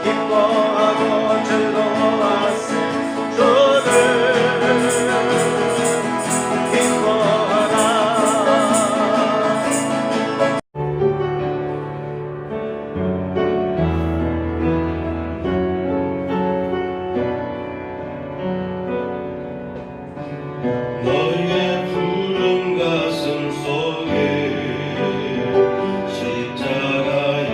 기뻐하고 즐거워하세 주를 기뻐하라. 너의 푸른 가슴 속에 십자가에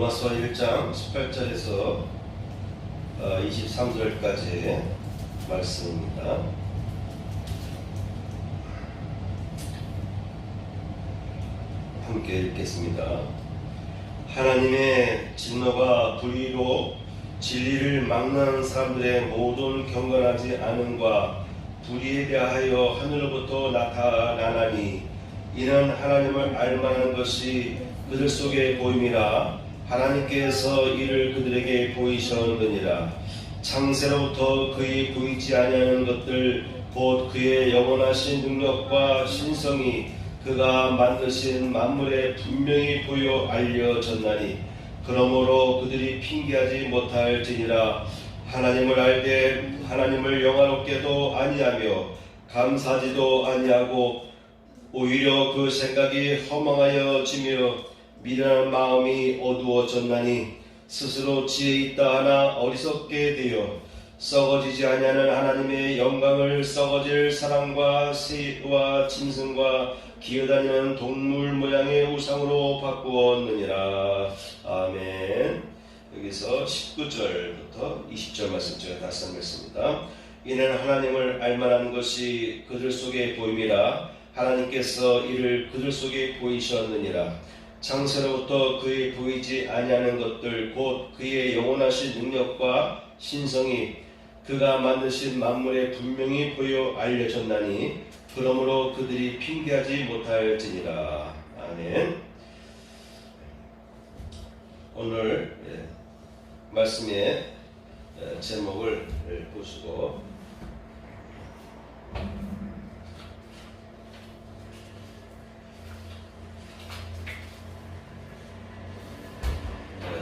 로마서 1장 18절에서 23절까지의 말씀입니다. 함께 읽겠습니다. 하나님의 진노가 불의로 진리를 막는 사람들의 모든 경건하지 않음과 불의에 대하여 하늘로부터 나타나나니 이는 하나님을 알만한 것이 그들 속에 보임이라. 하나님께서 이를 그들에게 보이셨느니라. 창세로부터 그의 보이지 아니하는 것들 곧 그의 영원하신 능력과 신성이 그가 만드신 만물에 분명히 보여 알려졌나니 그러므로 그들이 핑계하지 못할지니라. 하나님을 알되 하나님을 영화롭게도 아니하며 감사하지도 아니하고 오히려 그 생각이 허망하여지며 미련한 마음이 어두워졌나니 스스로 지혜 있다 하나 어리석게 되어 썩어지지 아니하는 하나님의 영광을 썩어질 사람과 새와 짐승과 기어다니는 동물 모양의 우상으로 바꾸었느니라. 아멘. 여기서 19절부터 20절 말씀 제가 다시 하겠습니다. 이는 하나님을 알만한 것이 그들 속에 보임이라. 하나님께서 이를 그들 속에 보이셨느니라. 창세로부터 그의 보이지 아니하는 것들 곧 그의 영원하신 능력과 신성이 그가 만드신 만물에 분명히 보여 알려졌나니 그러므로 그들이 핑계하지 못할지니라. 아멘. 오늘 말씀의 제목을 보시고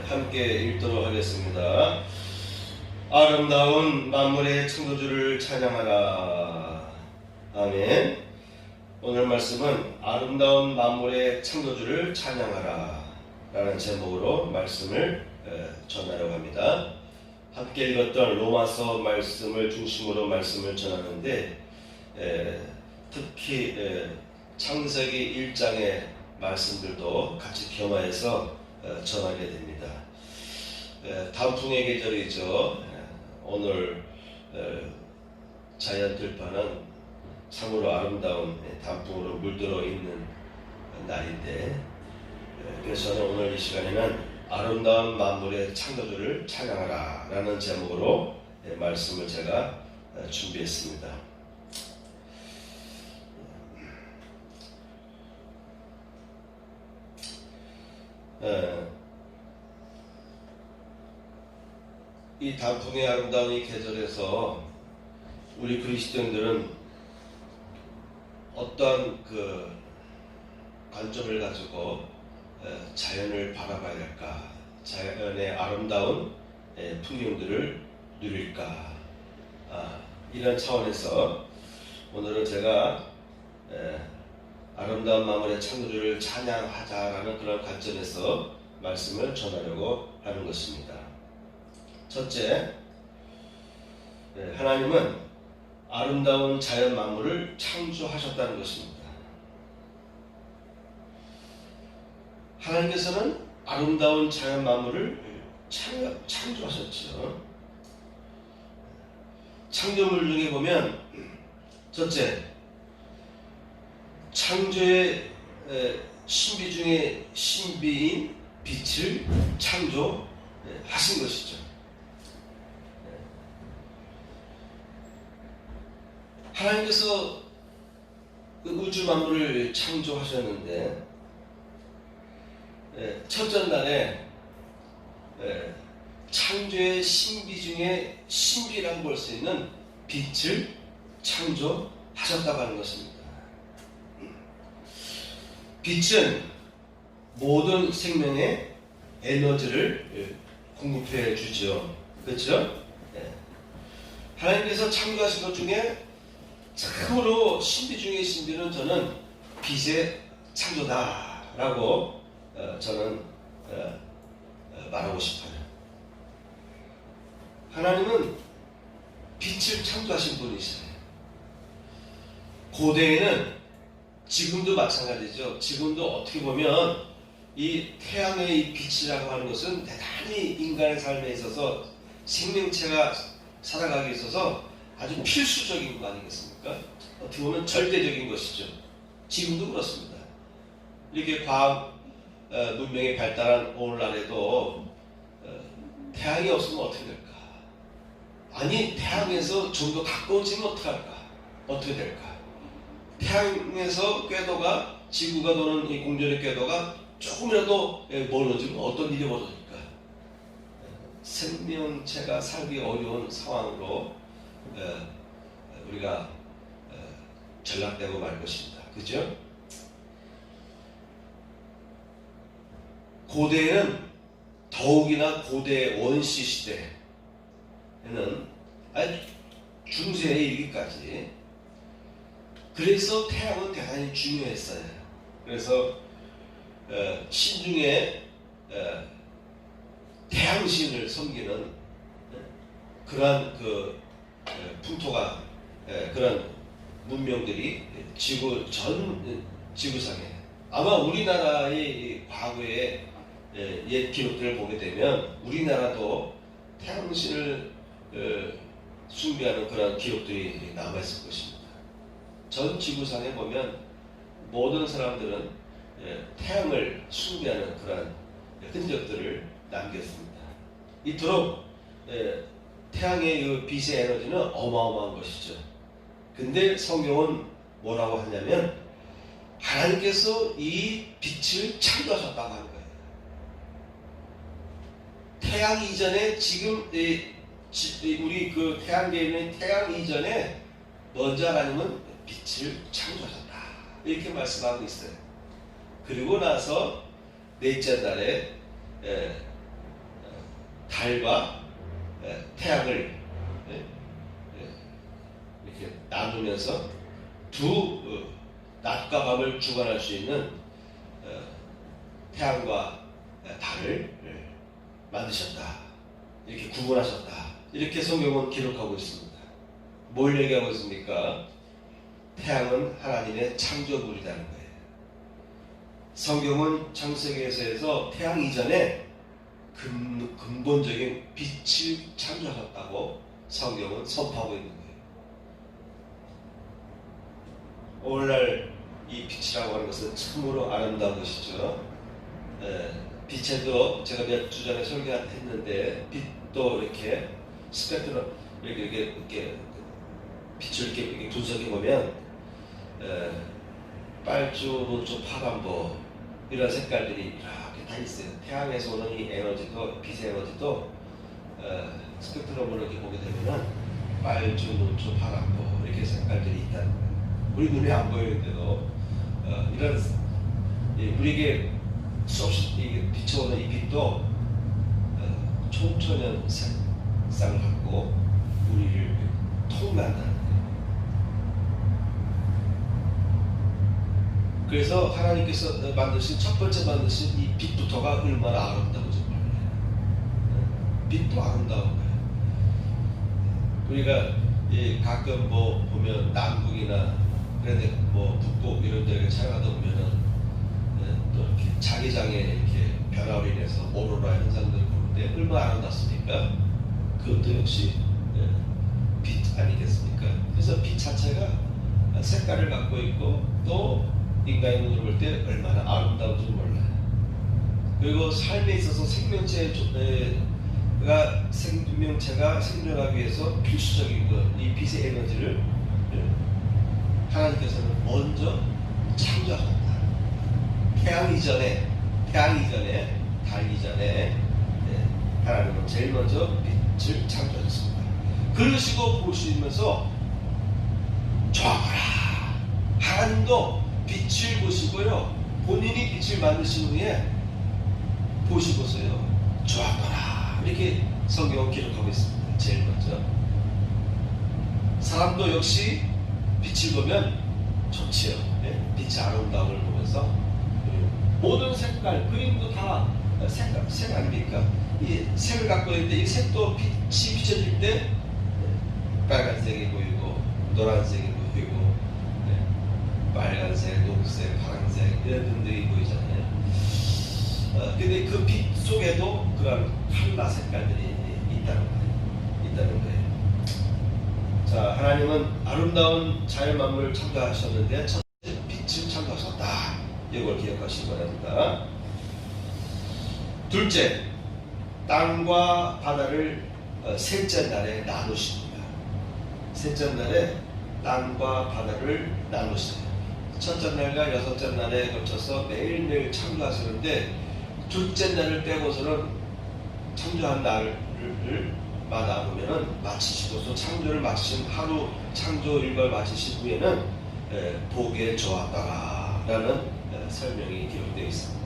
함께 읽도록 하겠습니다. 아름다운 만물의 창조주를 찬양하라. 아멘. 오늘 말씀은 아름다운 만물의 창조주를 찬양하라 라는 제목으로 말씀을 전하려고 합니다. 함께 읽었던 로마서 말씀을 중심으로 말씀을 전하는데 특히 창세기 1장의 말씀들도 같이 겸하여서 전하게 됩니다. 단풍의 계절이죠. 오늘 자연 들판은 참으로 아름다운 단풍으로 물들어 있는 날인데 그래서 저는 오늘 이 시간에는 아름다운 만물의 창조주를 찬양하라 라는 제목으로 말씀을 제가 준비했습니다. 이 단풍의 아름다운 이 계절에서 우리 그리스도인들은 어떠한 그 관점을 가지고 자연을 바라봐야 할까? 자연의 아름다운 풍경들을 누릴까? 이런 차원에서 오늘은 제가 아름다운 만물의 창조주를 찬양하자라는 그런 관점에서 말씀을 전하려고 하는 것입니다. 첫째, 하나님은 아름다운 자연 만물을 창조하셨다는 것입니다. 하나님께서는 아름다운 자연 만물을 창조하셨죠. 창조물 중에 보면 첫째, 창조의 신비 중에 신비인 빛을 창조하신 것이죠. 하나님께서 우주 만물을 창조하셨는데 첫째 날에 창조의 신비 중에 신비라고 볼 수 있는 빛을 창조하셨다고 하는 것입니다. 빛은 모든 생명의 에너지를 공급해 주죠. 그렇죠? 하나님께서 창조하신 것 중에 참으로 신비 중의 신비는 저는 빛의 창조다라고 저는 말하고 싶어요. 하나님은 빛을 창조하신 분이시죠. 고대에는 지금도 마찬가지죠. 지금도 어떻게 보면 이 태양의 이 빛이라고 하는 것은 대단히 인간의 삶에 있어서 생명체가 살아가기 위해 있어서 아주 필수적인 거 아니겠습니까? 어떻게 보면 절대적인 것이죠. 지금도 그렇습니다. 이렇게 과학 문명이 발달한 오늘날에도 태양이 없으면 어떻게 될까? 아니 태양에서 좀 더 가까워지면 어떡할까? 어떻게 될까? 태양에서 궤도가 지구가 도는 이 공전의 궤도가 조금이라도 멀어지면 어떤 일이 벌어질까? 생명체가 살기 어려운 상황으로 우리가 전락되고 말 것입니다. 그죠? 고대에는 더욱이나 고대 원시 시대에는 아주 중세에 이르기까지 그래서 태양은 대단히 중요했어요. 그래서 신중에 태양신을 섬기는 그러한 그 풍토가 그런 문명들이 전 지구상에 아마 우리나라의 과거의 옛 기록들을 보게 되면 우리나라도 태양신을 숭배하는 그런 기록들이 남아있을 것입니다. 전 지구상에 보면 모든 사람들은 태양을 숭배하는 그런 흔적들을 남겼습니다. 이토록 태양의 그 빛의 에너지는 어마어마한 것이죠. 근데 성경은 뭐라고 하냐면 하나님께서 이 빛을 창조하셨다고 하는 거예요. 태양 이전에 지금 우리 그 태양계에 있는 태양 이전에 먼저 하나님은 빛을 창조하셨다 이렇게 말씀하고 있어요. 그리고 나서 넷째 날에 달과 태양을 이렇게 나누면서 두 낮과 밤을 주관할 수 있는 태양과 달을 만드셨다. 이렇게 구분하셨다. 이렇게 성경은 기록하고 있습니다. 뭘 얘기하고 있습니까? 태양은 하나님의 창조물이라는 거예요. 성경은 창세기에서 태양 이전에 근본적인 빛을 창조하셨다고 성경은 선포하고 있는 거예요. 오늘날 이 빛이라고 하는 것은 참으로 아름다운 것이죠. 빛에도 제가 몇 주 전에 설교했는데 빛도 이렇게 스펙트럼 이렇게 빛을 이렇게 분석해 보면 빨주, 노초, 파란보 이런 색깔들이 이렇게 다 있어요. 태양에서 오는 이 에너지도 빛의 에너지도 스펙트럼으로 이렇게 보게 되면 빨주, 노초, 파란보 이렇게 색깔들이 있다는 거예요. 우리 눈에 안 보이는데도 이런 우리에게 수없이 비춰오는 이 빛도 청천연 색상을 갖고 우리를 통과한다는 거예요. 그래서 하나님께서 만드신 첫 번째 만드신 이 빛부터가 얼마나 아름다운지 몰라요. 빛도 아름다운 거예요. 우리가 가끔 뭐 보면 남극이나 그런데 뭐 북극 이런 데를 찾아가다 보면은 또 이렇게 자기장에 이렇게 변화로 인해서 오로라 현상들을 보는데 얼마나 아름답습니까? 그것도 역시 빛 아니겠습니까? 그래서 빛 자체가 색깔을 갖고 있고 또 인간의 눈으로 볼 때 얼마나 아름다운지 몰라요. 그리고 삶에 있어서 생명체가 생존하기 위해서 필수적인 것, 이 빛의 에너지를 하나님께서는 먼저 창조하셨다. 태양 이전에, 달 이전에 하나님은 제일 먼저 빛을 창조하셨습니다. 그러시고 보시면서 좋아하라. 하나님도 빛을 보시고요. 본인이 빛을 만드신 후에 보시고서요. 좋아하라. 이렇게 성경은 기록하고 있습니다. 제일 먼저. 사람도 역시 빛을 보면 좋지요. 빛의 아름다움을 보면서 모든 색깔, 그림도 다 색 아닙니까? 이 색을 갖고 있는데 이 색도 빛이 비춰질 때 빨간색이 보이고 노란색이 보이고 빨간색, 녹색, 파란색 이런 등등이 보이잖아요. 근데 그 빛 속에도 그런 칼라 색깔들이 있다는 거예요. 자, 하나님은 아름다운 자연 만물을 창조하셨는데 첫째 빛을 창조하셨다. 이걸 기억하시기 바랍니다. 둘째, 땅과 바다를 셋째 날에 나누십니다. 셋째 날에 땅과 바다를 나누시죠. 첫째 날과 여섯째 날에 걸쳐서 매일매일 창조하시는데 둘째 날을 빼고서는 창조한 날을마다 보면은 마치시고서 창조를 마치신 하루 창조 일과를 마치신 후에는 보기에 좋았다라는 설명이 기록되어 있습니다.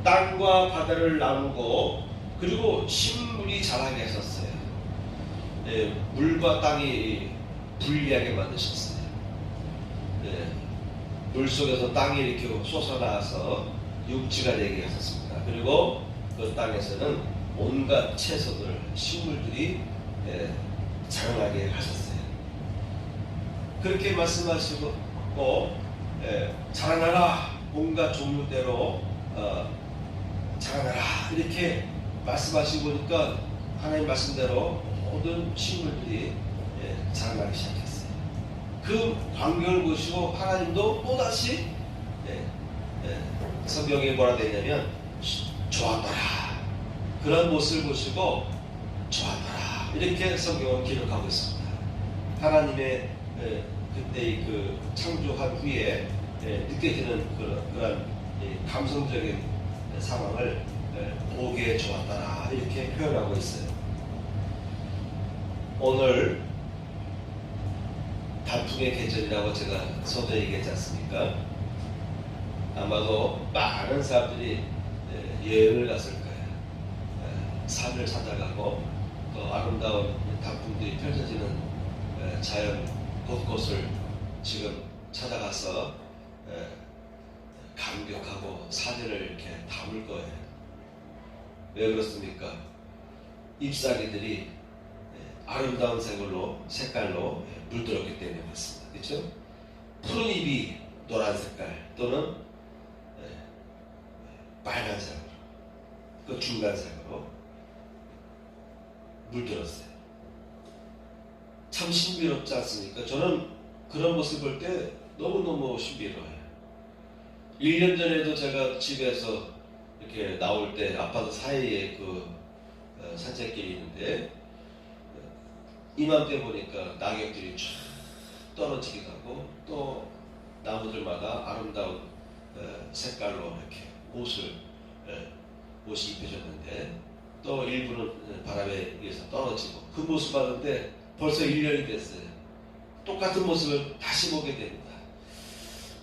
땅과 바다를 나누고 그리고 식물이 자라게 하셨어요. 물과 땅이 분리하게 만드셨어요. 물 속에서 땅이 이렇게 솟아나와서 육지가 되게 하셨습니다. 그리고 그 땅에서는 온갖 채소들, 식물들이 자라나게 하셨어요. 그렇게 말씀하시고 자라나라, 온갖 종류대로 자라나라 이렇게 말씀하시고 보니까 하나님 말씀대로 모든 식물들이 자라나기 시작했어요. 그 광경을 보시고 하나님도 또다시 성경에 뭐라 되어 있냐면 좋았더라, 그런 모습을 보시고 좋았더라 이렇게 성경은 기록하고 있습니다. 하나님의 그때의 그 창조한 후에 느껴지는 그런 감성적인 상황을 보기에 좋았더라 이렇게 표현하고 있어요. 오늘 단풍의 계절이라고 제가 서두에 얘기했지 않습니까? 아마도 많은 사람들이 여행을 갔을 거예요. 산을 찾아가고 또 아름다운 단풍들이 펼쳐지는 자연 곳곳을 지금 찾아가서 감격하고 사진을 이렇게 담을 거예요. 왜 그렇습니까? 잎사귀들이 아름다운 색깔로 물들었기 때문에 그렇습니다. 그렇죠? 푸른 잎이 노란 색깔 또는 빨간색으로, 그 중간색으로 물들었어요. 참 신비롭지 않습니까? 저는 그런 모습 볼 때 너무너무 신비로워요. 1년 전에도 제가 집에서 이렇게 나올 때 아파트 사이에 그 산책길이 있는데 이맘때 보니까 낙엽들이 쫙 떨어지기도 하고 또 나무들마다 아름다운 색깔로 이렇게 옷이 입혀졌는데 또 일부는 바람에 의해서 떨어지고 그 모습 봤는데 벌써 1년이 됐어요. 똑같은 모습을 다시 보게 됩니다.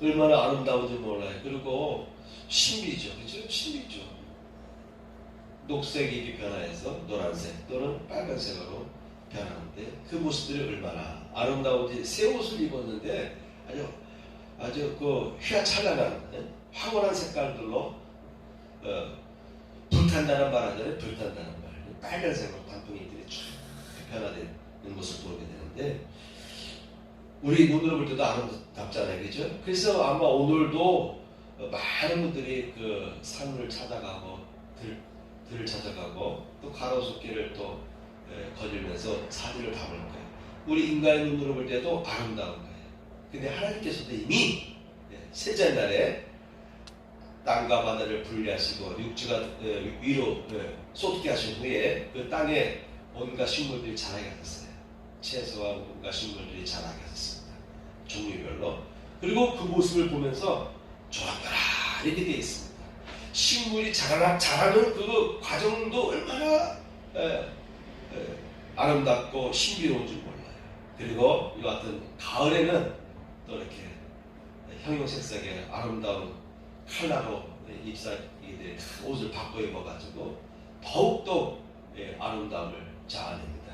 얼마나 아름다운지 몰라요. 그리고 신비죠. 그렇죠? 신비죠. 녹색 잎이 변화해서 노란색 또는 빨간색으로 변하는데 그 모습들이 얼마나 아름다운지 새 옷을 입었는데 아주 그 휘황찬란한 황홀한 색깔들로 불탄다는 말 하잖아요. 불탄다는 말. 빨간색으로 단풍잎들이 쫙 변화되는 모습을 보게 되는데 우리 눈으로 볼 때도 아름답잖아요. 그죠? 그래서 아마 오늘도 많은 분들이 그 산을 찾아가고 들을 찾아가고 또 가로수길을 또 거닐면서 사진을 담을 거예요. 우리 인간의 눈으로 볼 때도 아름다운 거예요. 근데 하나님께서도 이미 셋째 날에 땅과 바다를 분리하시고 육지가 위로 쏟게 하신 후에 그 땅에 온갖 식물들이 자라게 하셨어요. 채소와 온갖 식물들이 자라게 하셨습니다. 종류별로. 그리고 그 모습을 보면서 좋았더라 이렇게 되어 있습니다. 식물이 자라는 그 과정도 얼마나 아름답고 신비로운 줄 몰라요. 그리고 이 같은 가을에는 또 이렇게 형형색색의 아름다운 컬러로 잎사귀들이 옷을 바꿔 입어가지고 더욱더 아름다움을 자아냅니다.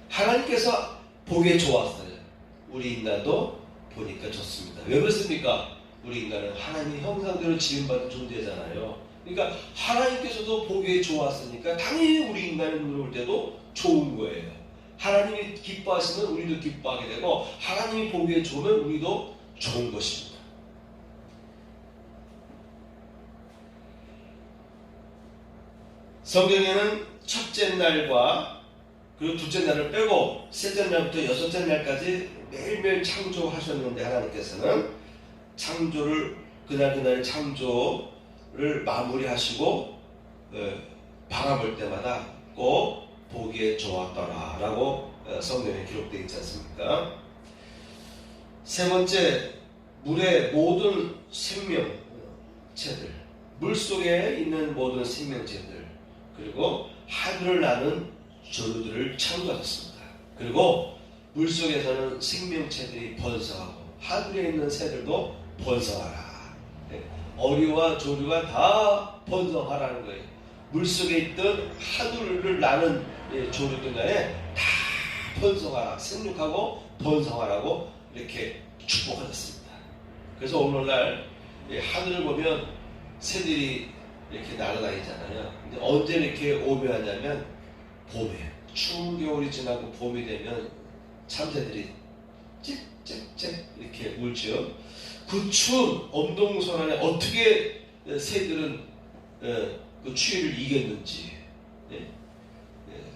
하나님께서 보기에 좋았어요. 우리 인간도 보니까 좋습니다. 왜 그렇습니까? 우리 인간은 하나님의 형상대로 지음받은 존재잖아요. 그러니까 하나님께서도 보기에 좋았으니까 당연히 우리 인간의 눈으로 볼 때도 좋은 거예요. 하나님이 기뻐하시면 우리도 기뻐하게 되고 하나님이 보기에 좋으면 우리도 좋은 것입니다. 성경에는 첫째 날과 그리고 둘째 날을 빼고 셋째 날부터 여섯째 날까지 매일매일 창조하셨는데 하나님께서는 창조를 그날 창조를 마무리하시고 바라볼 때마다 꼭 보기에 좋았더라라고 성경에 기록되어 있지 않습니까? 세 번째, 물의 모든 생명체들, 물 속에 있는 모든 생명체들, 그리고 하늘을 나는 조류들을 창조하셨습니다. 그리고 물 속에서는 생명체들이 번성하고 하늘에 있는 새들도 번성하라. 어류와 조류가 다 번성하라는 거예요. 물 속에 있던 하늘을 나는 조류들 간에 다 번성하라, 생육하고 번성하라고 이렇게 축복하셨습니다. 그래서 오늘날 하늘을 보면 새들이 이렇게 날아다니잖아요. 근데 언제 이렇게 오묘하냐면 봄에, 추운 겨울이 지나고 봄이 되면 참새들이 짹짹짹 이렇게 울죠. 그 추운 엄동선 안에 어떻게 새들은 그 추위를 이겼는지,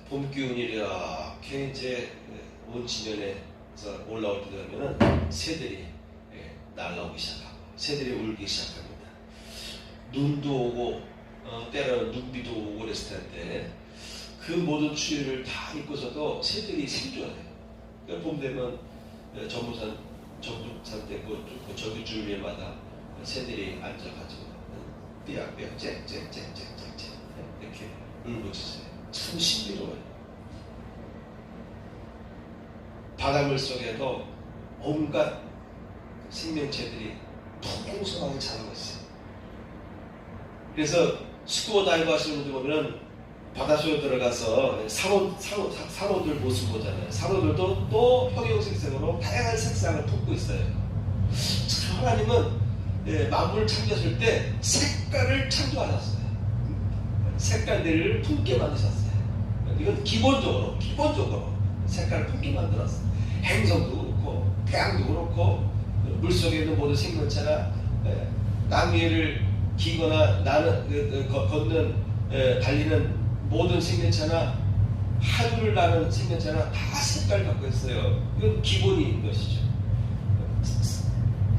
봄 기운이 이렇게 이제 온 지면에서 올라올 때 되면은 새들이 날아오기 시작하고 새들이 울기 시작합니다. 눈도 오고 때로는 눈비도 오고 그랬을 텐데 그 모든 추위를 다 잊고서도 새들이 생존해요. 그러니까 봄 되면 전부산 때 그 저기줄위마다 새들이 앉아가지고 삐약삐약 짹짹짹짹짹 이렇게 울부짖어요. 참 신비로워요. 바닷물 속에도 온갖 생명체들이 풍성하게 자라고 있어요. 그래서 스쿠버 다이브 하시는 분들 보면 바닷속에 들어가서 상어들 모습 보잖아요. 상어들도 또 형형색색으로 다양한 색상을 품고 있어요. 참 하나님은 만물을 창조하실 때 색깔을 창조하셨어요. 색깔들을 품게 만드셨어요. 이건 기본적으로 색깔을 품게 만들었어요. 행성도 그렇고 태양도 그렇고 물속에 있는 모든 생명체나 땅 위를 기거나 걷는 달리는 모든 생명체나 하늘을 나는 생명체나 다 색깔을 갖고 있어요. 이건 기본인 것이죠.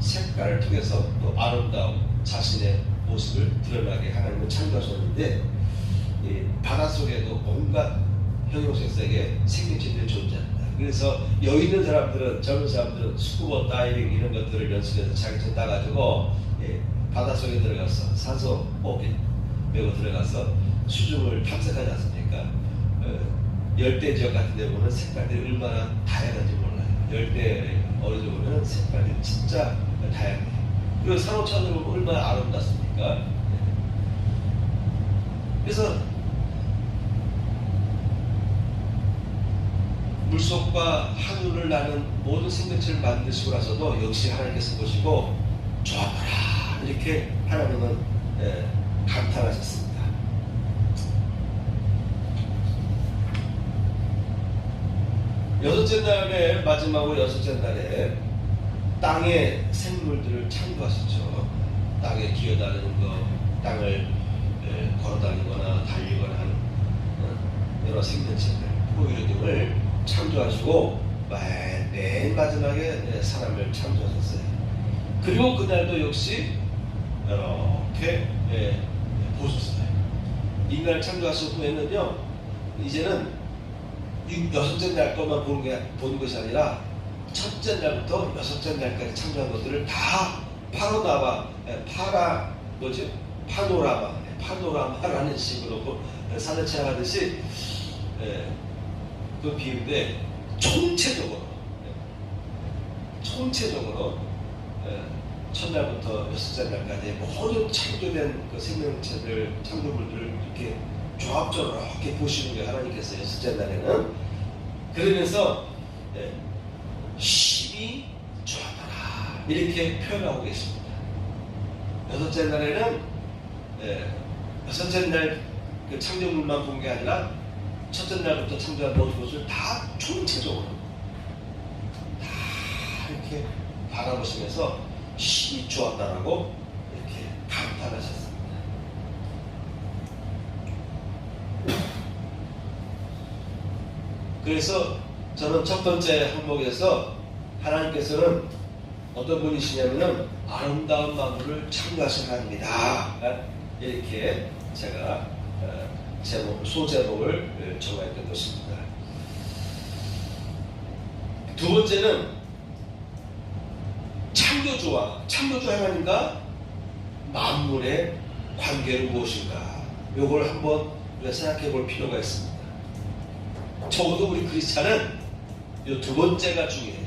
색깔을 통해서 또 아름다운 자신의 모습을 드러나게 하나님은 창조하셨는데 바닷속에도 온갖 형형색색의 생명체들이 존재합니다. 그래서 여기 있는 사람들은, 젊은 사람들은 스쿠버 다이빙 이런 것들을 연습해서 자격증 따가지고 바닷속에 들어가서 산소 호흡기 메고 들어가서 수중을 탐색하지 않습니까? 열대 지역 같은 데 보면 색깔들이 얼마나 다양한지 몰라요. 열대 어디서 보면 색깔이 진짜 다양해요. 그리고 산호천으로 보면 얼마나 아름답습니까? 그래서 물속과 하늘을 나는 모든 생명체를 만드시고 나서도 역시 하나님께서 보시고 좋아하라 이렇게 하나님은 감탄하셨습니다. 여섯째 날에 마지막으로 여섯째 날에 땅의 생물들을 창조하셨죠. 땅에 기어다니는 것, 땅을 걸어다니거나 달리거나 하는 여러 생명체들, 포유류 등을 창조하시고 맨 마지막에 사람을 창조하셨어요. 그리고 그날도 역시 이렇게 보셨어요. 인간을 창조하신 후에는요, 이제는 여섯째 날 것만 보는 것이 아니라 첫째 날부터 여섯째 날까지 창조한 것들을 다 파노라마라는 식으로 사전 체험하듯이 그 비유인데 총체적으로 첫날부터 여섯째 날까지 모든 창조된 그 생명체들, 창조물들을 이렇게 조합적으로 이렇게 보시는 게 하나님께서 여섯째 날에는 그러면서 심히 좋았더라 이렇게 표현하고 계십니다. 여섯째 날에는 여섯째 날 그 창조물만 본 게 아니라 첫째 날부터 창조한 모든 것을 다 총체적으로 다 이렇게 바라보시면서 심히 좋았다라고 이렇게 감탄하셨습니다. 그래서 저는 첫 번째 항목에서 하나님께서는 어떤 분이시냐면은 아름다운 만물을 창조하신 하나님이다. 이렇게 제가 소제목을 정했던 것입니다. 두 번째는 창조주 하나님과 만물의 관계는 무엇인가? 이걸 한번 우리가 생각해 볼 필요가 있습니다. 적어도 우리 크리스찬은 이 두 번째가 중요해요.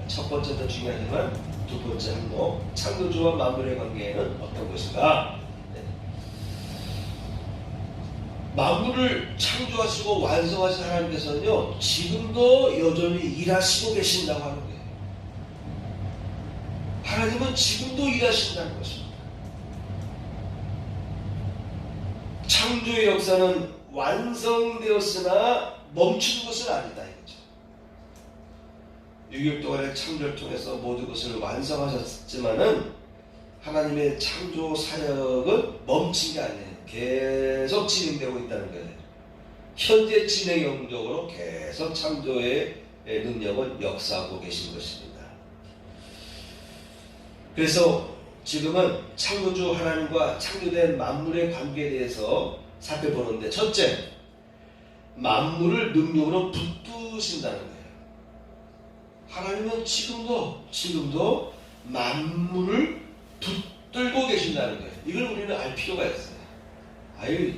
첫 번째도 중요하지만 두 번째 항목, 창조주와 만물의 관계는 어떤 것인가? 만물을 창조하시고 완성하신 하나님께서는요, 지금도 여전히 일하시고 계신다고 하는 거예요. 하나님은 지금도 일하신다는 것입니다. 창조의 역사는 완성되었으나 멈추는 것은 아니다 이거죠. 6일 동안의 창조를 통해서 모든 것을 완성하셨지만은 하나님의 창조 사역은 멈춘 게 아니에요. 계속 진행되고 있다는 거예요. 현재 진행형적으로 계속 창조의 능력은 역사하고 계신 것입니다. 그래서 지금은 창조주 하나님과 창조된 만물의 관계에 대해서 살펴보는데, 첫째, 만물을 능력으로 붙드신다는 거예요. 하나님은 지금도 만물을 붙들고 계신다는 거예요. 이걸 우리는 알 필요가 있어요. 아유,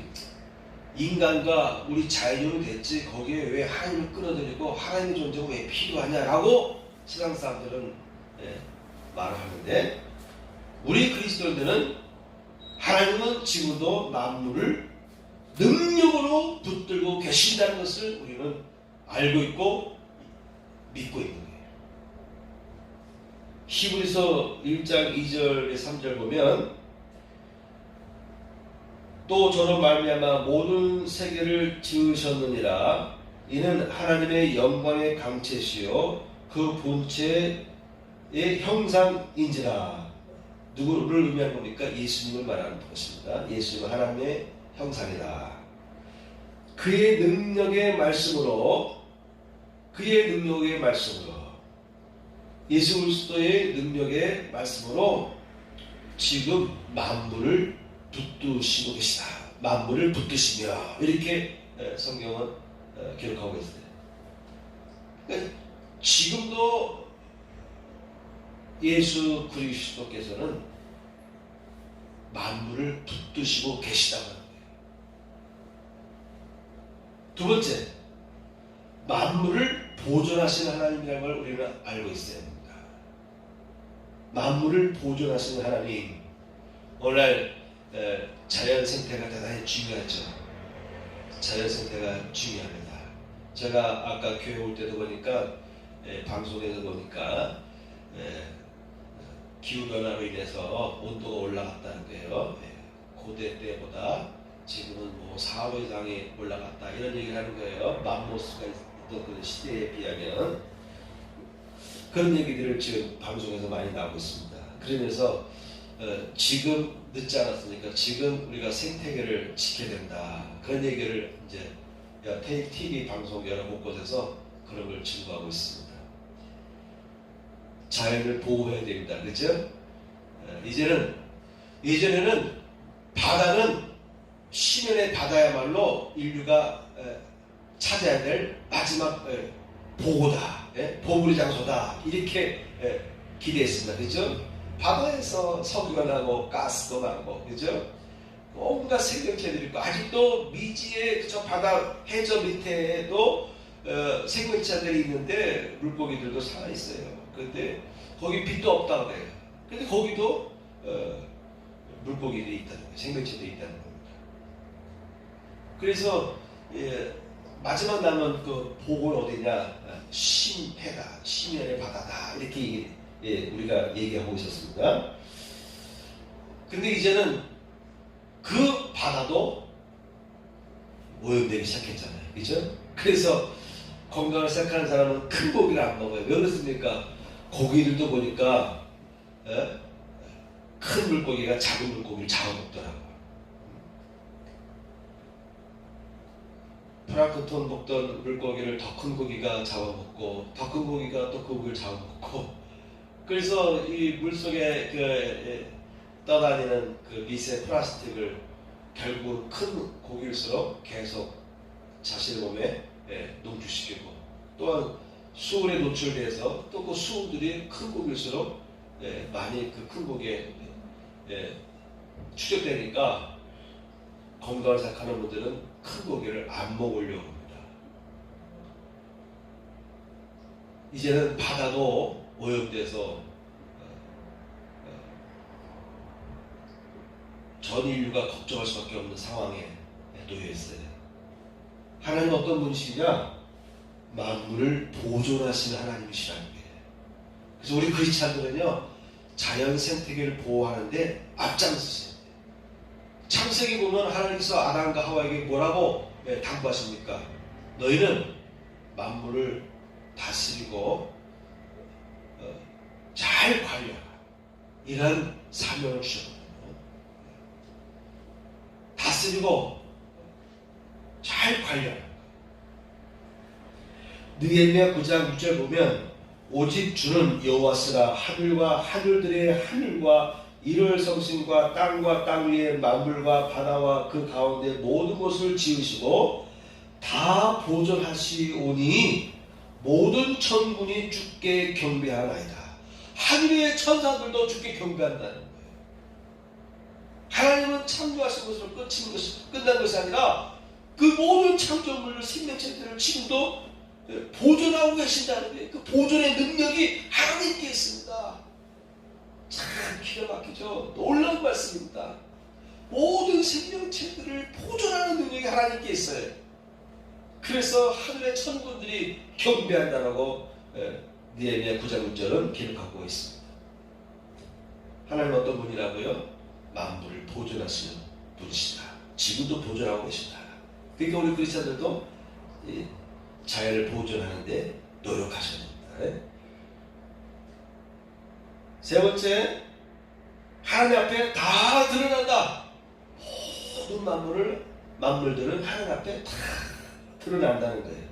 인간과 우리 자연이 됐지 거기에 왜 하나님을 끌어들이고 하나님의 존재가 왜 필요하냐라고 세상 사람들은 말을 하는데, 우리 그리스도인들은 하나님은 지금도 만물을 능력으로 붙들고 계신다는 것을 우리는 알고 있고 믿고 있는 거예요. 히브리서 1장 2절 3절 보면, 또 저로 말미암아 모든 세계를 지으셨느니라. 이는 하나님의 영광의 강체시요 그 본체의 형상인지라. 누구를 의미하는 겁니까? 예수님을 말하는 것입니다. 예수님은 하나님의 형상이다. 그의 능력의 말씀으로 예수 그리스도의 능력의 말씀으로 지금 만물을 붙드시고 계시다. 만물을 붙드시며, 이렇게 성경은 기록하고 있어요. 그러니까 지금도 예수 그리스도께서는 만물을 붙드시고 계시다는 거예요. 두 번째, 만물을 보존하시는 하나님이라는 걸 우리는 알고 있어야 합니다. 만물을 보존하시는 하나님. 오늘날 자연 생태가 대단히 중요하죠. 자연 생태가 중요합니다. 제가 아까 교회 올 때도 보니까 방송에서 보니까 기후변화로 인해서 온도가 올라갔다는 거예요. 고대 때보다 지금은 뭐 4, 5 이상이 올라갔다, 이런 얘기를 하는 거예요. 맘모스가 있던 그 시대에 비하면. 그런 얘기들을 지금 방송에서 많이 나오고 있습니다. 그러면서 지금 늦지 않았으니까 지금 우리가 생태계를 지켜야 된다, 그런 얘기를 이제 TV 방송 여러 곳곳에서 그런 걸 증거하고 있습니다. 자연을 보호해야 됩니다. 그렇죠? 예전에는 바다는 시면의 바다야말로 인류가 찾아야 될 마지막 보호다, 보물의 장소다, 이렇게 기대했습니다. 그죠? 바다에서 석유가 나고 가스도 나고, 그죠? 온갖 생명체들이 있고, 아직도 미지의 저 바다 해저 밑에도 생명체들이 있는데 물고기들도 살아 있어요. 그런데 거기 빛도 없다고 그래요. 근데 거기도 물고기들이 있다는 거예요. 생명체들이 있다는 겁니다. 그래서 마지막 남은 그 복은 어디냐? 심해다, 심연의 바다다, 이렇게 우리가 얘기하고 있었습니다. 근데 이제는 그 바다도 오염되기 시작했잖아요. 그죠? 그래서 건강을 생각하는 사람은 큰 고기를 안 먹어요. 왜 그렇습니까? 고기들도 보니까 큰 물고기가 작은 물고기를 잡아먹더라고요. 플랑크톤 먹던 물고기를 더 큰 고기가 잡아먹고 더 큰 고기가 또 그 고기를 잡아먹고 그래서 이 물속에 떠다니는 그 미세 플라스틱을 결국 큰 고기일수록 계속 자신의 몸에 농축시키고 또한 수온에 노출돼서 또 그 수온들이 큰 고기일수록 많이 그 큰 고기에 축적되니까 건강을 생각하는 분들은 큰 고기를 안 먹으려고 합니다. 이제는 바다도 오염돼서 전 인류가 걱정할 수밖에 없는 상황에 놓여 있어요. 하나님은 어떤 분이시냐? 만물을 보존하시는 하나님이시라는 거예요. 그래서 우리 크리스찬들은요, 자연 생태계를 보호하는데 앞장서세요. 창세기 보면 하나님께서 아담과 하와에게 뭐라고 당부하십니까? 너희는 만물을 다스리고 잘 관리하라. 이런 사명을 주셨거든요. 다스리고 잘 관리하라. 느헤미야 9장 6절 보면 오직 주는 여호와시라 하늘과 하늘들의 하늘과 이를 성신과 땅과 땅 위의 만물과 바다와 그 가운데 모든 것을 지으시고 다 보존하시오니 모든 천군이 주께 경배하나이다. 하늘의 천사들도 주께 경배한다는 거예요. 하나님은 창조하신 것으로 끝난 것이 아니라 그 모든 창조물을 생명체들을 지금도 보존하고 계신다는 거예요. 그 보존의 능력이 하나님께 있습니다. 참 기가 막히죠. 놀라운 말씀입니다. 모든 생명체들을 보존하는 능력이 하나님께 있어요. 그래서 하늘의 천군들이 경배한다라고 느헤미야 9장 6절은 기록하고 있습니다. 하나님은 어떤 분이라고요? 만물을 보존하시는 분이시다. 지금도 보존하고 계신다. 그러니까 우리 크리스찬들도 자연을 보존하는데 노력하셔야 됩니다. 세 번째, 하나님 앞에 다 드러난다. 모든 만물들은 하나님 앞에 다 드러난다는 거예요.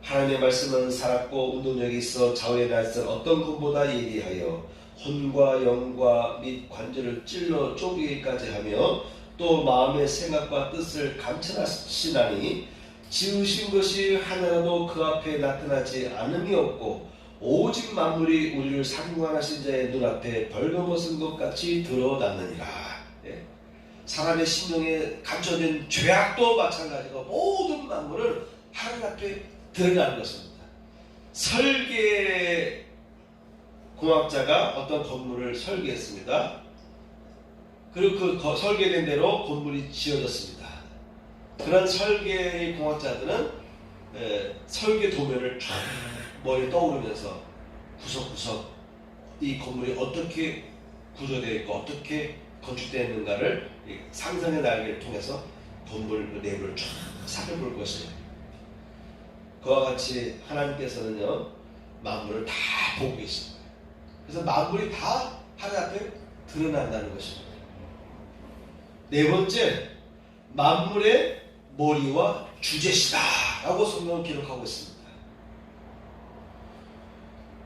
하나님의 말씀은 살았고 운동력이 있어 좌우에 나서 어떤 것보다 예리하여 혼과 영과 및 관절을 찔러 쪼개기까지 하며 또 마음의 생각과 뜻을 감찰하시나니 지으신 것이 하나라도 그 앞에 나타나지 않음이 없고 오직 만물이 우리를 상관하신 자의 눈앞에 벌거벗은 것 같이 드러났느니라. 사람의 심령에 감춰진 죄악도 마찬가지고 모든 만물은 하나님 앞에 드러나는 것입니다. 설계 공학자가 어떤 건물을 설계했습니다. 그리고 그 설계된 대로 건물이 지어졌습니다. 그런 설계의 공학자들은 설계 도면을 쫙 머리에 떠오르면서 구석구석 이 건물이 어떻게 구조되어 있고 어떻게 건축되어 있는가를 상상의 날개를 통해서 건물 내부를 쫙 살펴볼 것이에요. 그와 같이 하나님께서는요 만물을 다 보고 계십니다. 그래서 만물이 다 하나님 앞에 드러난다는 것입니다. 네 번째, 만물의 머리와 주제시다 라고 성경은 기록하고 있습니다.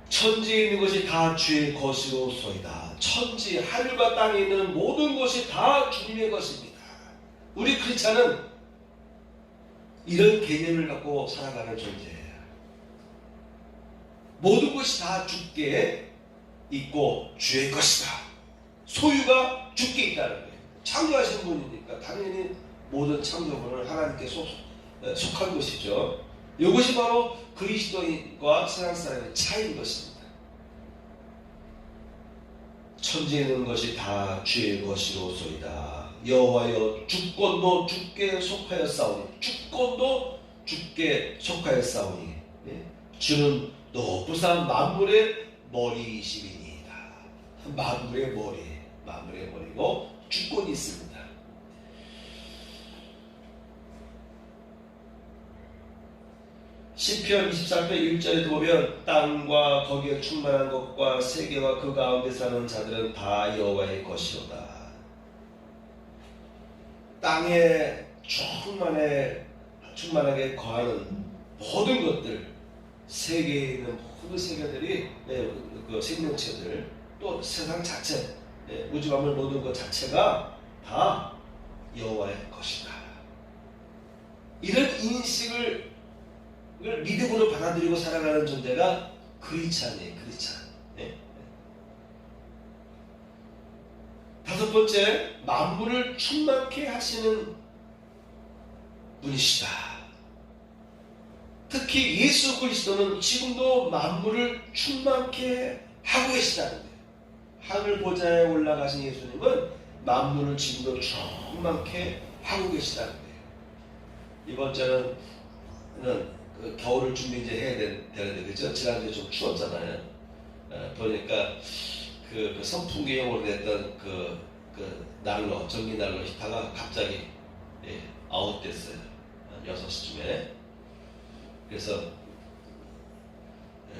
천지에 있는 것이 다 주의 것이로소이다. 천지, 하늘과 땅에 있는 모든 것이 다 주님의 것입니다. 우리 크리스찬은 이런 개념을 갖고 살아가는 존재예요. 모든 것이 다 주께 있고 주의 것이다. 소유가 주께 있다는 거예요. 창조하신 분이니까 당연히 모든 창조물은 하나님께 속한 것이죠. 이것이 바로 그리스도인과 세상 사람의 차이인 것입니다. 천지에 있는 것이 다 주의 것이로소이다. 여호와여 주권도 주께 속하였사오니 주권도 주께 속하였사오니 주는 높으신 만물의 머리이시리니이다. 만물의 머리고 주권이 있습니다. 시편 24편 1절에 보면 땅과 거기에 충만한 것과 세계와 그 가운데 사는 자들은 다 여호와의 것이로다. 땅에 충만하게 거하는 모든 것들, 세계에 있는 모든 세계들이 그 생명체들, 또 세상 자체, 우주 만물 모든 것 자체가 다 여호와의 것이다. 이런 인식을 믿음으로 받아들이고 살아가는 존재가 크리스찬이에요. 크리스찬. 다섯 번째, 만물을 충만케 하시는 분이시다. 특히 예수 그리스도는 지금도 만물을 충만케 하고 계시다는 거예요. 하늘 보좌에 올라가신 예수님은 만물을 지금도 충만케 하고 계시다는 거예요. 이번 주는 그 겨울을 준비 이제 해야 되는데, 그죠? 지난주에 좀 추웠잖아요. 보니까 그 선풍기용으로 됐던 그 난로, 전기 난로 히터가 갑자기 아웃됐어요. 한 6시쯤에. 그래서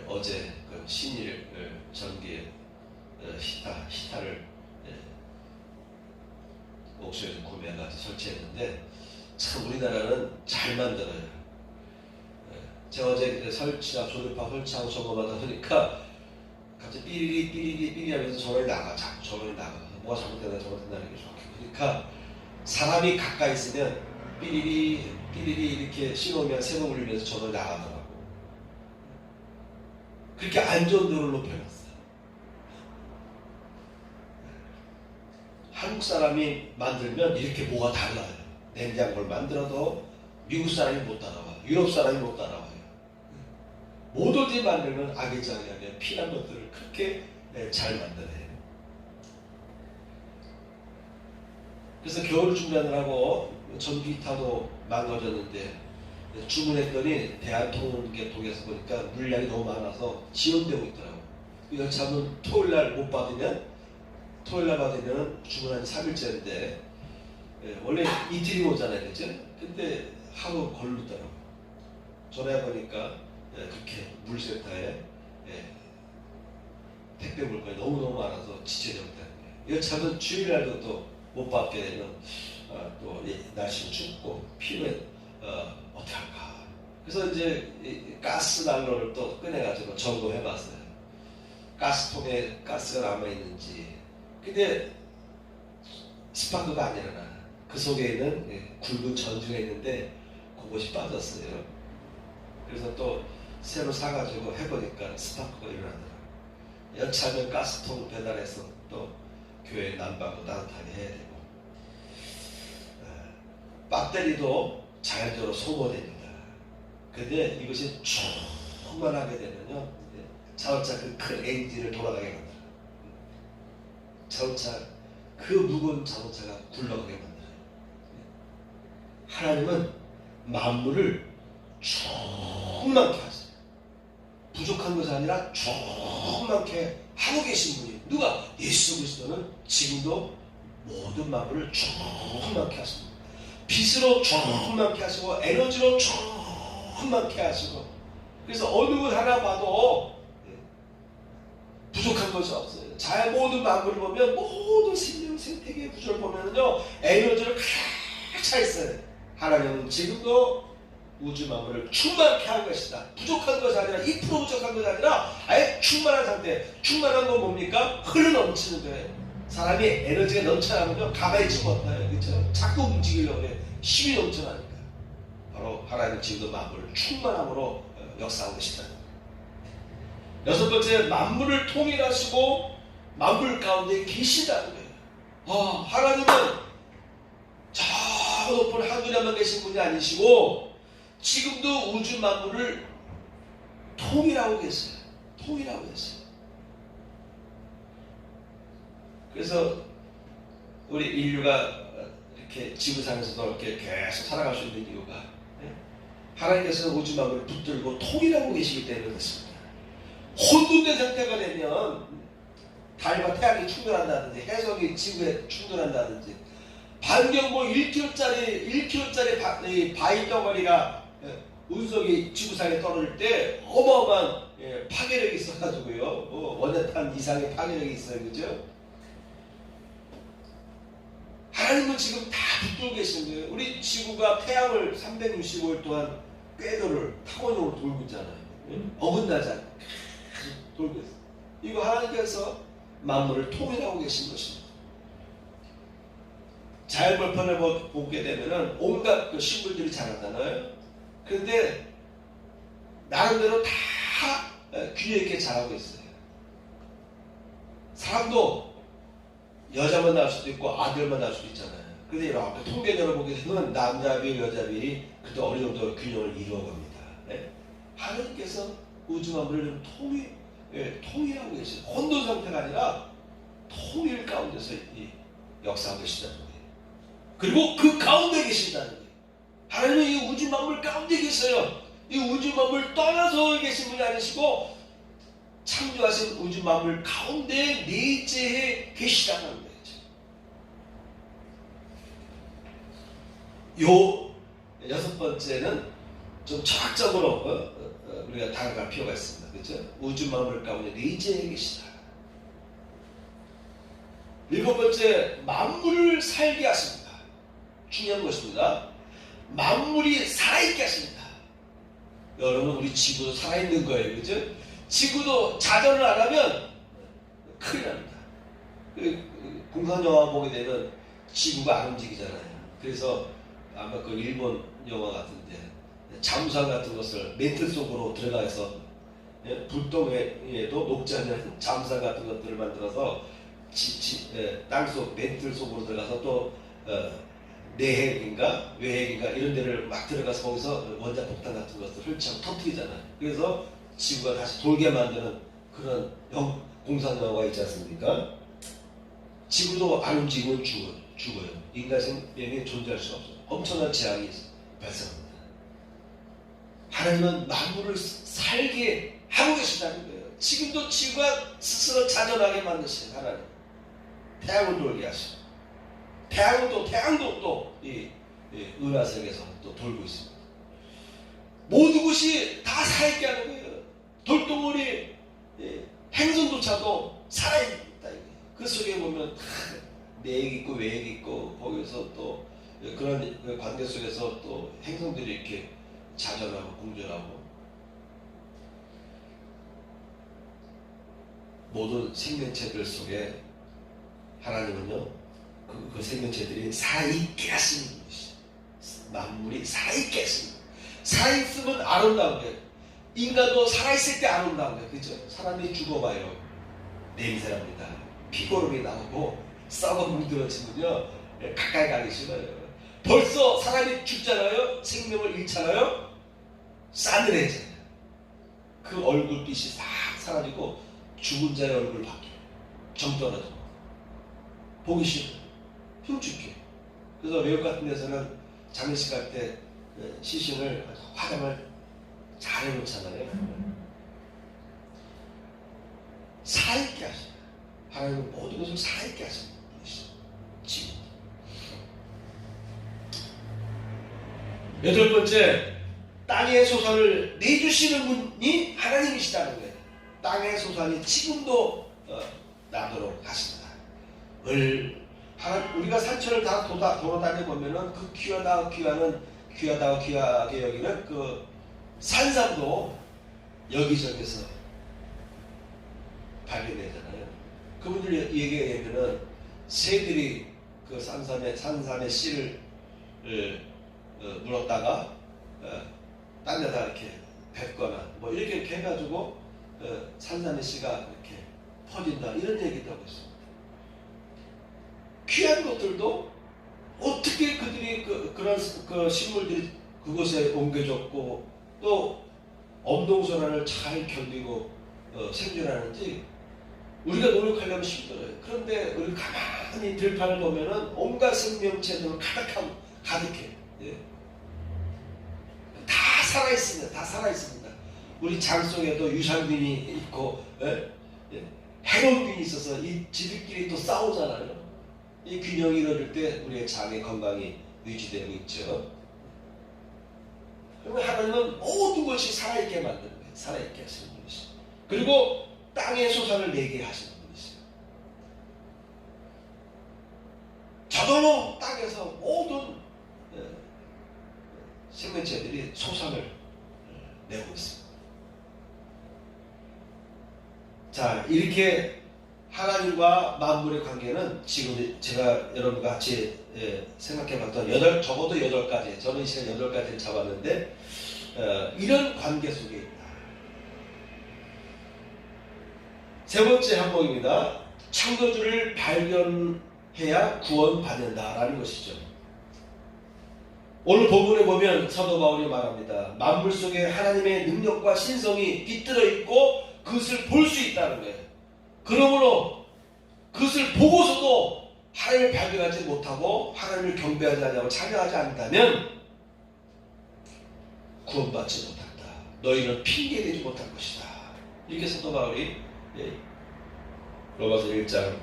어제 그 신일 전기 히터를 옥션에서 구매해가지고 설치했는데, 참 우리나라는 잘 만들어요. 제가 어제 설치하고 조립하고 설치하고 점검하다 보니까 갑자기 삐리리 하면서 전원이 나가. 자꾸 전원이 나가. 뭐가 잘못되나 이렇게 그러니까 사람이 가까이 있으면 삐리리 이렇게 신호면 세번 울리면서 전원이 나가더라고. 그렇게 안전도를 높여놨어요. 한국 사람이 만들면 이렇게 뭐가 달라요. 냉장고를 만들어도 미국 사람이 못 따라와. 유럽 사람이 못 따라와요. 모더지 만들면 아기자기하게 피난 것들을 그렇게 잘 만드네요. 그래서 겨울 준비하느라고 전기 히터도 망가졌는데 주문했더니 대한통운계통에서 보니까 물량이 너무 많아서 지연되고 있더라고요. 여차하면 토요일날 못 받으면, 토요일날 받으면 주문한 3일째인데 원래 이틀이 오잖아요, 그죠? 근데 하루 걸리더라고요. 전화해보니까 그렇게 물센터에 택배 물건이 너무너무 많아서 지체되었다는 거예요. 여차하면 주일날도 또 못 받게 되면 또 날씨는 춥고 필요해 어떻게 할까. 그래서 이제 가스 난로를 또 꺼내가지고 점검해봤어요. 가스통에 가스가 남아있는지. 근데 스파크가 아니라 그 속에 있는 굵은 전주가 있는데 그것이 빠졌어요. 그래서 또 새로 사가지고 해보니까 스파크가 일어나더라고요. 여차하면 가스통 배달해서 또 교회 난방도 따뜻하게 해야 되고, 배터리도 자연적으로 소모됩니다. 근데 이것이 충만하게 되면요, 자동차 그 큰 엔진을 돌아가게 만들어요. 자동차, 그 무거운 자동차가 굴러가게 만들어요. 하나님은 만물을 충만케 하세요. 부족한 것이 아니라 충만케 하고 계신 분이 누가? 예수 그리스도는 지금도 모든 만물을 충만케 하십니다. 빛으로 충만케 하시고 에너지로 충만케 하시고, 그래서 어느 것 하나 봐도 부족한 것이 없어요. 자연 모든 만물을 보면 모든 생명 생태계의 구조를 보면요 에너지를 가득 차 있어요. 하나님은 지금도 우주 만물을 충만케 한 것이다. 부족한 것이 아니라 2% 부족한 것이 아니라 아예 충만한 상태. 충만한 건 뭡니까? 흘러넘치는 거예요. 사람이 에너지가 넘쳐나면요 가만히 있지 못해요. 그렇죠? 자꾸 움직이려고 해. 힘이 넘쳐나니까. 바로 하나님은 지금도 만물을 충만함으로 역사하고 계시다. 여섯 번째, 만물을 통일하시고 만물 가운데 계신다는 거예요. 하나님은 저 높은 하늘에만 계신 분이 아니시고 지금도 우주 만물을 통일하고 계세요. 통일하고 계세요. 그래서 우리 인류가 이렇게 지구상에서도 이렇게 계속 살아갈 수 있는 이유가 하나님께서는 우주 만물을 붙들고 통일하고 계시기 때문에 그렇습니다. 혼돈된 상태가 되면 달과 태양이 충돌한다든지 해성이 지구에 충돌한다든지 반경 1km짜리 바위 덩어리가 운석이 지구상에 떨어질 때 어마어마한 파괴력이 있어가지고요. 원자탄 이상의 파괴력이 있어요. 그죠? 하나님은 지금 다 붙들고 계시는 거예요. 우리 지구가 태양을 365일 동안 궤도를 타원형으로 돌고 있잖아요. 어긋나지 않고 계속 돌고 있어요. 이거 하나님께서 만물을 통일하고 계신 것입니다. 자연벌판을 보게 되면은 온갖 그 식물들이 자라잖아요. 그런데 나름대로 다 균형 있게 자라고 있어요. 사람도 여자만 낳을 수도 있고 아들만 낳을 수도 있잖아요. 그런데 이렇게 통계적으로 보게 되면 남자비 여자비 그래도 어느 정도 균형을 이루어갑니다. 네? 하나님께서 우주 만물을 통일하고 계시죠. 혼돈 상태가 아니라 통일 가운데서 역사하고 계시다는 거예요. 그리고 그 가운데 계신다는 거예요. 하나님은 이 우주 만물 가운데 계세요. 이 우주 만물 떠나서 계신 분이 아니시고 창조하신 우주 만물 가운데 내재해 계시다는 거예요. 요 여섯 번째는 좀 철학적으로 우리가 다가갈 필요가 있습니다. 그렇죠? 우주 만물 가운데 내재해 계시다. 일곱 번째, 만물을 살게 하십니다. 중요한 것입니다. 만물이 살아있게 하십니다. 여러분, 우리 지구도 살아있는 거예요. 그죠? 지구도 자전을 안 하면 큰일 납니다. 공상영화 보게 되면 지구가 안 움직이잖아요. 그래서 아마 그 일본 영화 같은데 잠수함 같은 것을 멘틀 속으로 들어가서 불똥에도 녹지 않는 잠수함 같은 것들을 만들어서 땅속 멘틀 속으로 들어가서 또 내핵인가 외핵인가 이런 데를 막 들어가서 거기서 원자폭탄 같은 것을 펼치고 터뜨리잖아요. 그래서 지구가 다시 돌게 만드는 그런 공상영화가 있지 않습니까? 지구도 안 움직이면 죽어요. 인간 생명이 존재할 수 없어요. 엄청난 재앙이 발생합니다. 하나님은 만물을 살게 하고 계시다는 거예요. 지금도 지구가 스스로 자전하게 만드신 하나님. 태양을 돌게 하시고 태양도 또 은하sek에서 또 돌고 있습니다. 모든 것이 다 살아있게 하는 거예요. 돌덩어리 행성조차도 살아있다. 그 속에 보면 내액 있고 외액 있고 거기서 또 그런 관계 속에서 또 행성들이 이렇게 자전하고 공존하고 모든 생명체들 속에 하나님은요 그 생명체들이 살아있게 하시는 분이시죠. 만물이 살아있게 하시는 분. 살아있으면 아름다운 거예요. 인간도 살아있을 때 아름다운 거예요. 그죠? 사람이 죽어봐요. 냄새납니다. 피고름이 나오고 썩어 물들어지면요 가까이 가기 싫어요. 벌써 사람이 죽잖아요. 생명을 잃잖아요. 싸늘해져요. 그 얼굴빛이 싹 사라지고 죽은 자의 얼굴 바뀌어요. 정 떨어지고 보기 싫어요. 흉측해. 그래서 외국 같은 데서는 장례식 할 때 시신을 화장을 잘 해놓잖아요. 살아있게 하시는 하나님은 모든 것을 살아있게 하시는 분이시죠. 지금 여덟 번째, 땅의 소산을 내주시는 분이 하나님이시다는 거예요. 땅의 소산이 지금도 나도록 하신다. 우리가 산천을 다 돌아다녀 보면은 그 귀하게 여기는 그 산삼도 여기저기서 발견되잖아요. 그분들 얘기에 의하면은 새들이 그 산삼의 씨를 물었다가 딴 데다 이렇게 뱉거나 뭐 이렇게 해가지고 산삼의 씨가 이렇게 퍼진다 이런 얘기도 하고 있습니다. 귀한 것들도 어떻게 그들이 그런 식물들이 그곳에 옮겨졌고 또 엄동설화를 잘 견디고 생존하는지 우리가 노력하려면 힘들어요. 그런데 우리 가만히 들판을 보면은 온갖 생명체들 가득해. 예. 다 살아있습니다. 다 살아있습니다. 우리 장 속에도 유산균이 있고 해로운균이 있어서 이 지들끼리 또 싸우잖아요. 이 균형이 이루어질 때 우리의 장의 건강이 유지되고 있죠. 그러면 하나님은 모든 것이 살아있게 만드는 거예요. 살아있게 하시는 분이시죠. 그리고 땅의 소산을 내게 하시는 분이시죠. 저절로 생명체들이 소상을 내고 있습니다. 자, 이렇게 하나님과 만물의 관계는 지금 제가 여러분과 같이 생각해봤던 적어도 8가지, 저는 이 시간 8가지를 잡았는데 이런 관계 속에 있다. 세 번째 항목입니다. 창조주를 발견해야 구원받는다라는 것이죠. 오늘 본문에 보면 사도 바울이 말합니다. 만물 속에 하나님의 능력과 신성이 깃들어 있고 그것을 볼 수 있다는 거예요. 그러므로 그것을 보고서도 하나님을 발견하지 못하고 하나님을 경배하지 않냐고 찬양하지 않는다면 구원받지 못한다. 너희는 핑계대지 못할 것이다. 이렇게 사도 바울이 로마서 1장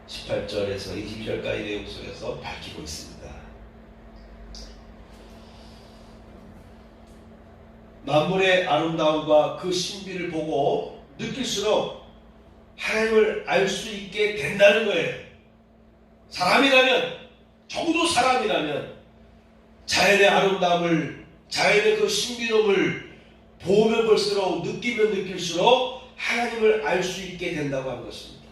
18절에서 22절까지 내용 속에서 밝히고 있습니다. 만물의 아름다움과 그 신비를 보고 느낄수록 하나님을 알 수 있게 된다는 거예요. 사람이라면, 적어도 사람이라면 자연의 아름다움을, 자연의 그 신비로움을 보면 볼수록, 느끼면 느낄수록 하나님을 알 수 있게 된다고 하는 것입니다.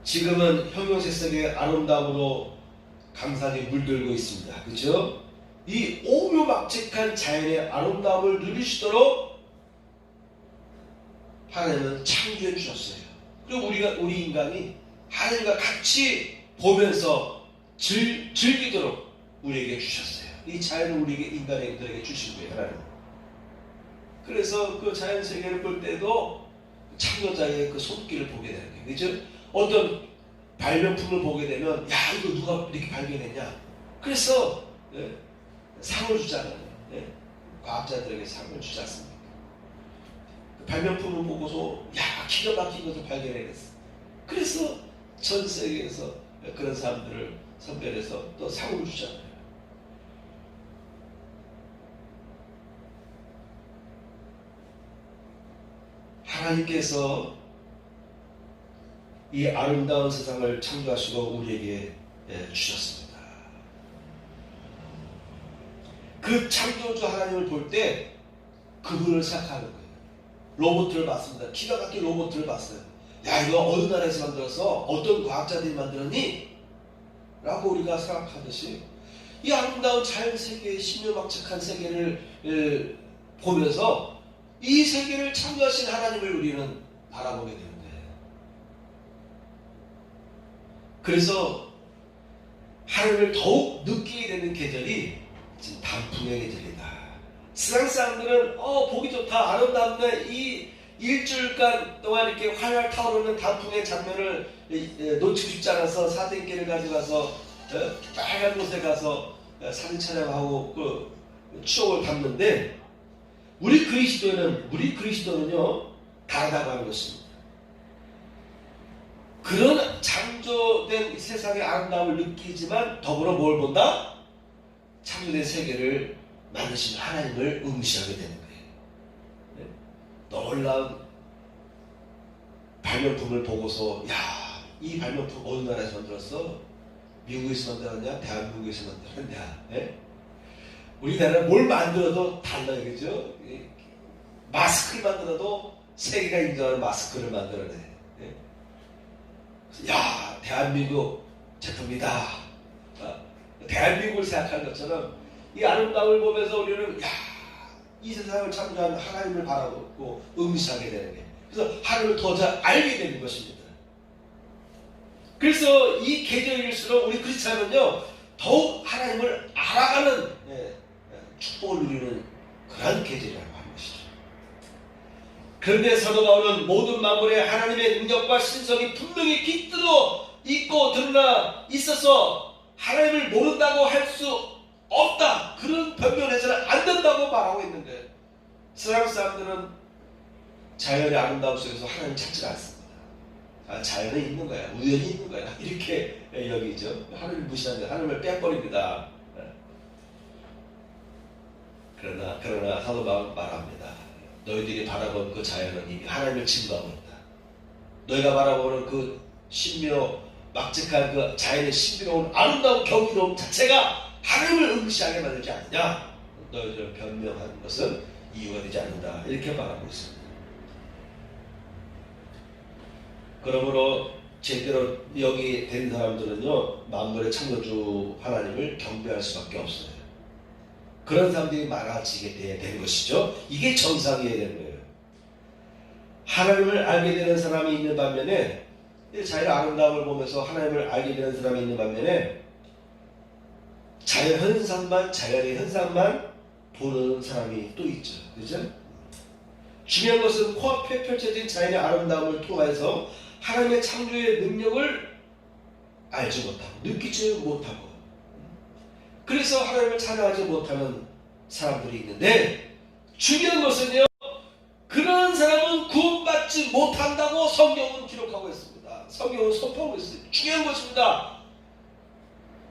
지금은 형형색색의 아름다움으로 강산이 물들고 있습니다. 그렇죠? 이 오묘막직한 자연의 아름다움을 누리시도록 하나님은 창조해 주셨어요. 그리고 우리 인간이 하나님과 같이 보면서 즐기도록 우리에게 주셨어요. 이 자연을 우리에게 인간들에게 주신 거예요. 하나님. 그래서 그 자연 세계를 볼 때도 창조자의 그 손길을 보게 되는 거예요. 그렇죠? 어떤 발명품을 보게 되면 야 이거 누가 이렇게 발견했냐? 그래서 상을 주잖아요. 과학자들에게 상을 주지 않습니까? 그 발명품을 보고서 야 기가 막힌 것을 발견해냈어. 그래서 전 세계에서 그런 사람들을 선별해서 또 상을 주잖아요. 하나님께서 이 아름다운 세상을 창조하시고 우리에게 주셨습니다. 그 창조주 하나님을 볼 때 그분을 생각하는 거예요. 로봇을 봤습니다. 기가 막힌 로봇을 봤어요. 야 이거 어느 나라에서 만들었어? 어떤 과학자들이 만들었니? 라고 우리가 생각하듯이 이 아름다운 자연세계의 신묘막측한 세계를 보면서 이 세계를 창조하신 하나님을 우리는 바라보게 되는 거예요. 그래서 하나님을 더욱 느끼게 되는 계절이 지금 단풍의 계절이다. 세상 사람들은 보기 좋다, 아름답네, 이 일주일간 동안 이렇게 활활 타오르는 단풍의 장면을 놓치고 싶지 않아서 사진기를 가져가서 빨간 곳에 가서 사진 촬영하고 그 추억을 담는데 우리 그리스도는요 다르다고 하는 것입니다. 그런 창조된 세상의 아름다움을 느끼지만 더불어 뭘 본다? 창조된 세계를 만드신 하나님을 응시하게 되는 거예요. 놀라운 발명품을 보고서 이 발명품 어느 나라에서 만들었어? 미국에서 만들었냐? 대한민국에서 만들었냐? 우리나라는 뭘 만들어도 달라요. 그죠? 마스크를 만들어도 세계가 인정하는 마스크를 만들어내. 야, 대한민국 제품이다. 대한민국을 생각하는 것처럼 이 아름다움을 보면서 우리는 이 세상을 창조한 하나님을 바라보고 응시하게 되는 거예요. 그래서 하나님을 더 잘 알게 되는 것입니다. 그래서 이 계절일수록 우리 크리스찬은요 더욱 하나님을 알아가는 축복을 누리는 그런 계절이라고 하는 것이죠. 그런데 사도 바울은 모든 만물에 하나님의 능력과 신성이 분명히 깃들어 있고 드러나 있어서 하나님을 모른다고 할 수 없다. 그런 변명해서는 안 된다고 말하고 있는데 세상 사람들은 자연의 아름다움 속에서 하나님 찾지 않습니다. 자연은 있는 거야. 우연히 있는 거야. 이렇게 여기죠. 하나님을 무시하는데 하나님을 빼버립니다. 그러나 사도 바울은 말합니다. 너희들이 바라본 그 자연은 이미 하나님을 증거하고 있다. 너희가 바라보는 그 신묘 막직한 그 자연의 신비로운 아름다운 경이로움 자체가 하나님을 응시하게 만들지 않느냐. 너희들을 변명하는 것은 이유가 되지 않는다. 이렇게 말하고 있습니다. 그러므로 제대로 여기 된 사람들은요, 만물의 창조주 하나님을 경배할 수밖에 없어요. 그런 사람들이 많아지게 된 것이죠. 이게 정상이어야 되는 거예요. 하나님을 알게 되는 사람이 있는 반면에, 자연의 아름다움을 보면서 하나님을 알게 되는 사람이 있는 반면에 자연의 현상만 보는 사람이 또 있죠. 그죠? 중요한 것은 코앞에 펼쳐진 자연의 아름다움을 통해서 하나님의 창조의 능력을 알지 못하고 느끼지 못하고, 그래서 하나님을 찬양하지 못하는 사람들이 있는데, 중요한 것은요, 그런 사람은 구원받지 못한다고 성경은 기록하고 있습니다. 성경은 선포하고 있어요. 중요한 것입니다.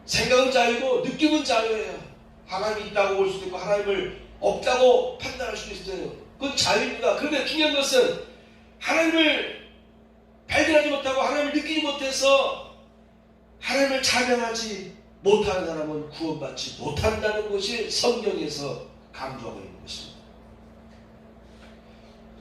생각은 자유고 느낌은 자유예요. 하나님이 있다고 볼 수도 있고 하나님을 없다고 판단할 수도 있어요. 그건 자유입니다. 그런데 중요한 것은 하나님을 발견하지 못하고 하나님을 느끼지 못해서 하나님을 찬양하지 못하는 사람은 구원받지 못한다는 것이 성경에서 강조하고 있는 것입니다.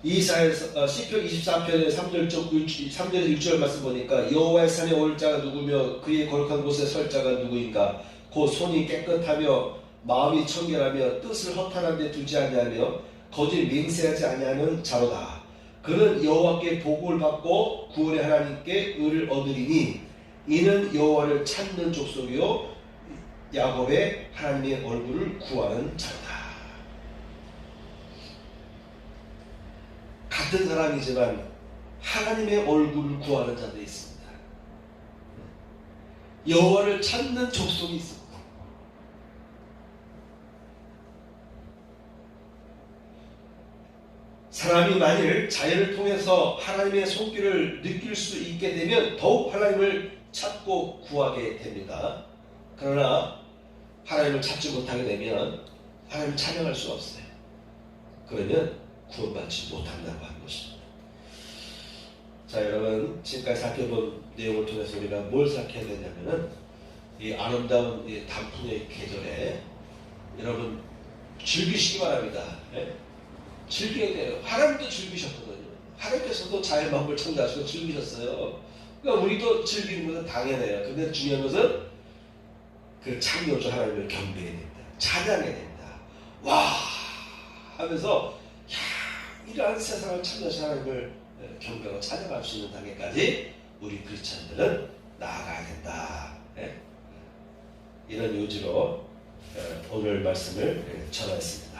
이사야서 시편 23편의 3절에서 6절 말씀 보니까 여호와의 산에 올 자가 누구며 그의 거룩한 곳에 설 자가 누구인가? 곧 손이 깨끗하며 마음이 청결하며 뜻을 허탄한 데 두지 아니하며 거짓 맹세하지 아니하는 자로다. 그는 여호와께 복을 받고 구원의 하나님께 의를 얻으리니 이는 여호와를 찾는 족속이요 야곱의 하나님의 얼굴을 구하는 자로다. 같은 사람이지만 하나님의 얼굴을 구하는 자들이 있습니다. 여호와를 찾는 족속이 있습니다. 사람이 만일 자연을 통해서 하나님의 손길을 느낄 수 있게 되면 더욱 하나님을 찾고 구하게 됩니다. 그러나 하나님을 찾지 못하게 되면 하나님을 찬양할 수 없어요. 그러면 구원받지 못한다고 하는 것입니다. 자, 여러분, 지금까지 살펴본 내용을 통해서 우리가 뭘 생각해야 되냐면은 이 아름다운 이 단풍의 계절에 여러분 즐기시기 바랍니다. 네? 즐겨야 돼요. 하나님도 즐기셨거든요. 하나님께서도 자연 만물 창조하시고 즐기셨어요. 그러니까 우리도 즐기는 것은 당연해요. 근데 중요한 것은 그 창조주 하나님을 경배해야 된다. 찬양해야 된다. 와 하면서 이러한 세상을 창조하신 하나님을 경배하고 찬양할 수 있는 단계까지 우리 크리스찬들은 나아가야 된다. 이런 요지로 오늘 말씀을 전하였습니다.